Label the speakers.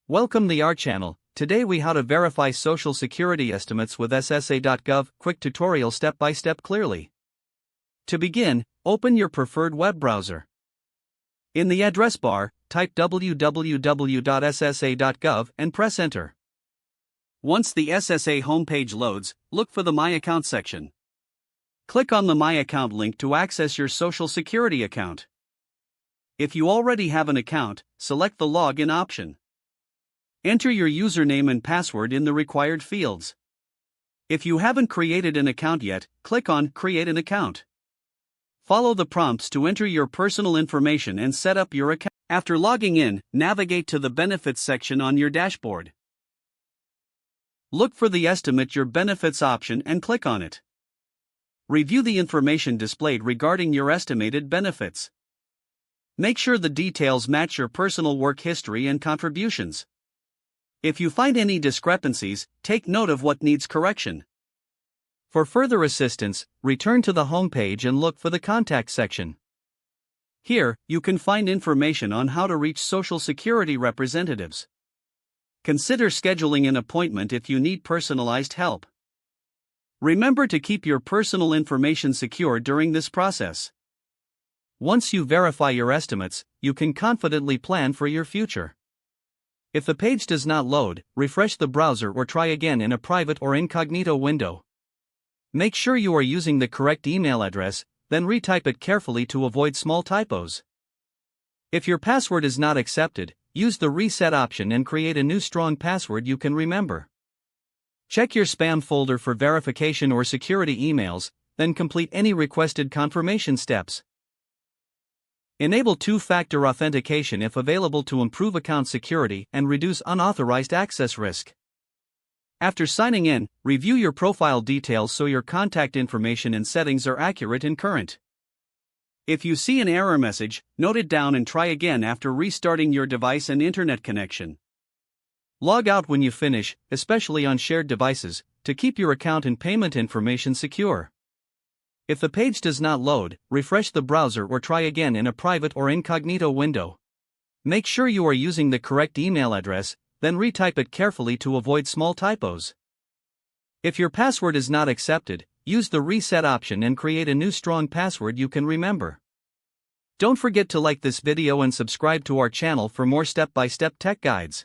Speaker 1: Welcome to our channel. Today we how to verify social security estimates with SSA.gov. Quick tutorial step by step clearly. To begin, open your preferred web browser. In the address bar, type www.ssa.gov and press enter. Once the SSA homepage loads, look for the My Account section. Click on the My Account link to access your Social Security account. If you already have an account, select the Login option. Enter your username and password in the required fields. If you haven't created an account yet, click on Create an Account. Follow the prompts to enter your personal information and set up your account. After logging in, navigate to the Benefits section on your dashboard. Look for the Estimate Your Benefits option and click on it. Review the information displayed regarding your estimated benefits. Make sure the details match your personal work history and contributions. If you find any discrepancies, take note of what needs correction. For further assistance, return to the home page and look for the Contact section. Here, you can find information on how to reach Social Security representatives. Consider scheduling an appointment if you need personalized help. Remember to keep your personal information secure during this process. Once you verify your estimates, you can confidently plan for your future. If the page does not load, refresh the browser or try again in a private or incognito window. Make sure you are using the correct email address, then retype it carefully to avoid small typos. If your password is not accepted, use the Reset option and create a new strong password you can remember. Check your spam folder for verification or security emails, then complete any requested confirmation steps. Enable two-factor authentication if available to improve account security and reduce unauthorized access risk. After signing in, review your profile details so your contact information and settings are accurate and current. If you see an error message, note it down and try again after restarting your device and internet connection. Log out when you finish, especially on shared devices, to keep your account and payment information secure. If the page does not load, refresh the browser or try again in a private or incognito window. Make sure you are using the correct email address, then retype it carefully to avoid small typos. If your password is not accepted, use the Reset option and create a new strong password you can remember. Don't forget to like this video and subscribe to our channel for more step-by-step tech guides.